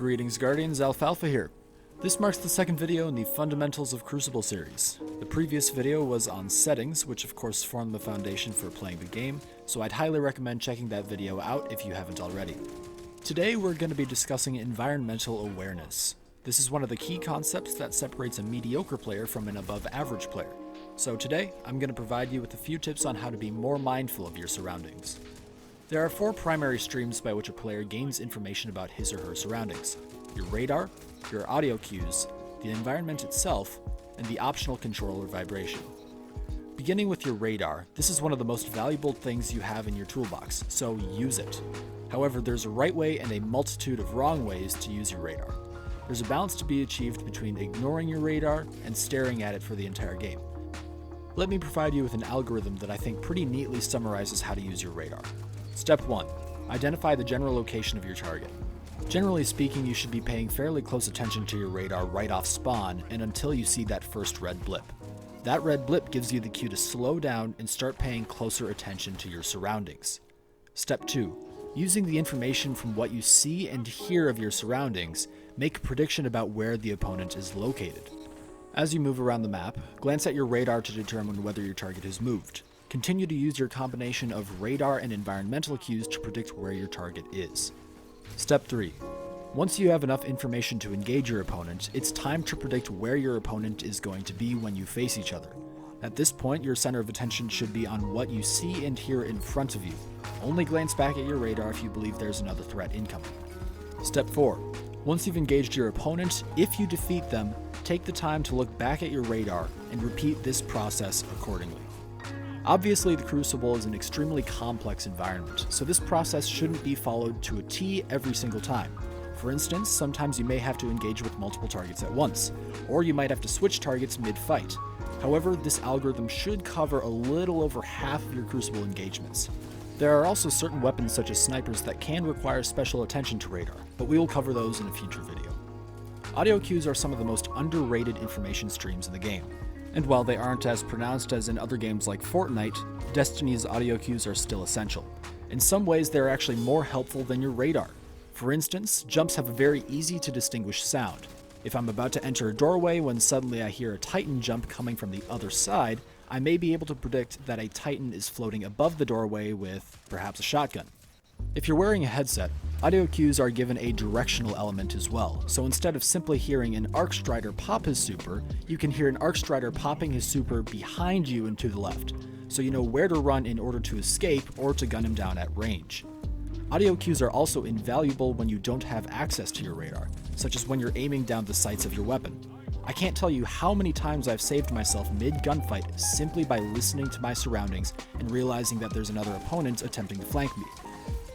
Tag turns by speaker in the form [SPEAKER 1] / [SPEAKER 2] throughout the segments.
[SPEAKER 1] Greetings Guardians, Alfalfa here. This marks the second video in the Fundamentals of Crucible series. The previous video was on settings, which of course form the foundation for playing the game, so I'd highly recommend checking that video out if you haven't already. Today we're going to be discussing environmental awareness. This is one of the key concepts that separates a mediocre player from an above average player. So today, I'm going to provide you with a few tips on how to be more mindful of your surroundings. There are four primary streams by which a player gains information about his or her surroundings: your radar, your audio cues, the environment itself, and the optional control or vibration. Beginning with your radar, this is one of the most valuable things you have in your toolbox, so use it. However, there's a right way and a multitude of wrong ways to use your radar. There's a balance to be achieved between ignoring your radar and staring at it for the entire game. Let me provide you with an algorithm that I think pretty neatly summarizes how to use your radar. Step 1. Identify the general location of your target. Generally speaking, you should be paying fairly close attention to your radar right off spawn and until you see that first red blip. That red blip gives you the cue to slow down and start paying closer attention to your surroundings. Step 2. Using the information from what you see and hear of your surroundings, make a prediction about where the opponent is located. As you move around the map, glance at your radar to determine whether your target has moved. Continue to use your combination of radar and environmental cues to predict where your target is. Step 3. Once you have enough information to engage your opponent, it's time to predict where your opponent is going to be when you face each other. At this point, your center of attention should be on what you see and hear in front of you. Only glance back at your radar if you believe there's another threat incoming. Step 4. Once you've engaged your opponent, if you defeat them, take the time to look back at your radar and repeat this process accordingly. Obviously, the Crucible is an extremely complex environment, so this process shouldn't be followed to a T every single time. For instance, sometimes you may have to engage with multiple targets at once, or you might have to switch targets mid-fight. However, this algorithm should cover a little over half of your Crucible engagements. There are also certain weapons such as snipers that can require special attention to radar, but we will cover those in a future video. Audio cues are some of the most underrated information streams in the game. And while they aren't as pronounced as in other games like Fortnite, Destiny's audio cues are still essential. In some ways, they're actually more helpful than your radar. For instance, jumps have a very easy to distinguish sound. If I'm about to enter a doorway when suddenly I hear a Titan jump coming from the other side, I may be able to predict that a Titan is floating above the doorway with perhaps a shotgun. If you're wearing a headset, audio cues are given a directional element as well, so instead of simply hearing an Arc Strider pop his super, you can hear an Arc Strider popping his super behind you and to the left, so you know where to run in order to escape or to gun him down at range. Audio cues are also invaluable when you don't have access to your radar, such as when you're aiming down the sights of your weapon. I can't tell you how many times I've saved myself mid-gunfight simply by listening to my surroundings and realizing that there's another opponent attempting to flank me.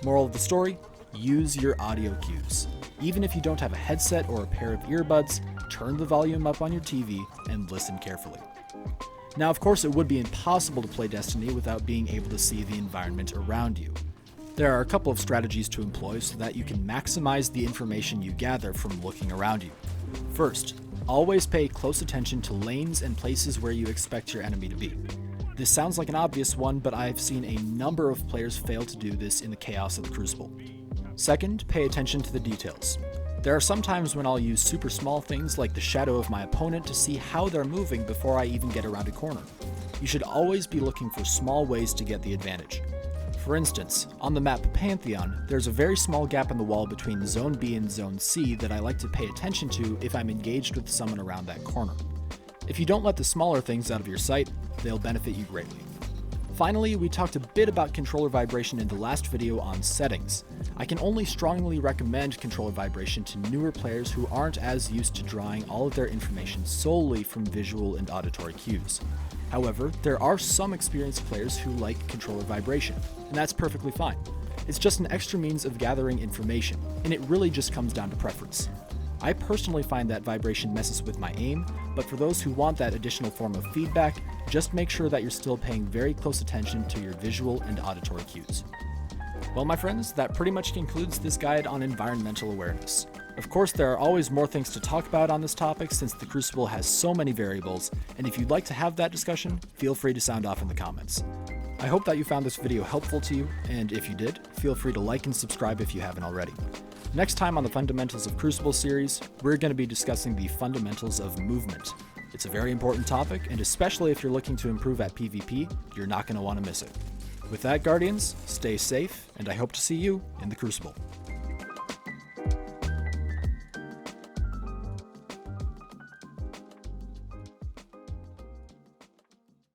[SPEAKER 1] Moral of the story, use your audio cues. Even if you don't have a headset or a pair of earbuds, turn the volume up on your TV and listen carefully. Now, of course, it would be impossible to play Destiny without being able to see the environment around you. There are a couple of strategies to employ so that you can maximize the information you gather from looking around you. First, always pay close attention to lanes and places where you expect your enemy to be. This sounds like an obvious one, but I've seen a number of players fail to do this in the chaos of the Crucible. Second, pay attention to the details. There are some times when I'll use super small things like the shadow of my opponent to see how they're moving before I even get around a corner. You should always be looking for small ways to get the advantage. For instance, on the map Pantheon, there's a very small gap in the wall between Zone B and Zone C that I like to pay attention to if I'm engaged with someone around that corner. If you don't let the smaller things out of your sight, they'll benefit you greatly. Finally, we talked a bit about controller vibration in the last video on settings. I can only strongly recommend controller vibration to newer players who aren't as used to drawing all of their information solely from visual and auditory cues. However, there are some experienced players who like controller vibration, and that's perfectly fine. It's just an extra means of gathering information, and it really just comes down to preference. I personally find that vibration messes with my aim, but for those who want that additional form of feedback, just make sure that you're still paying very close attention to your visual and auditory cues. Well, my friends, that pretty much concludes this guide on environmental awareness. Of course, there are always more things to talk about on this topic since the Crucible has so many variables, and if you'd like to have that discussion, feel free to sound off in the comments. I hope that you found this video helpful to you, and if you did, feel free to like and subscribe if you haven't already. Next time on the Fundamentals of Crucible series, we're going to be discussing the fundamentals of movement. It's a very important topic, and especially if you're looking to improve at PvP, you're not going to want to miss it. With that, Guardians, stay safe, and I hope to see you in the Crucible.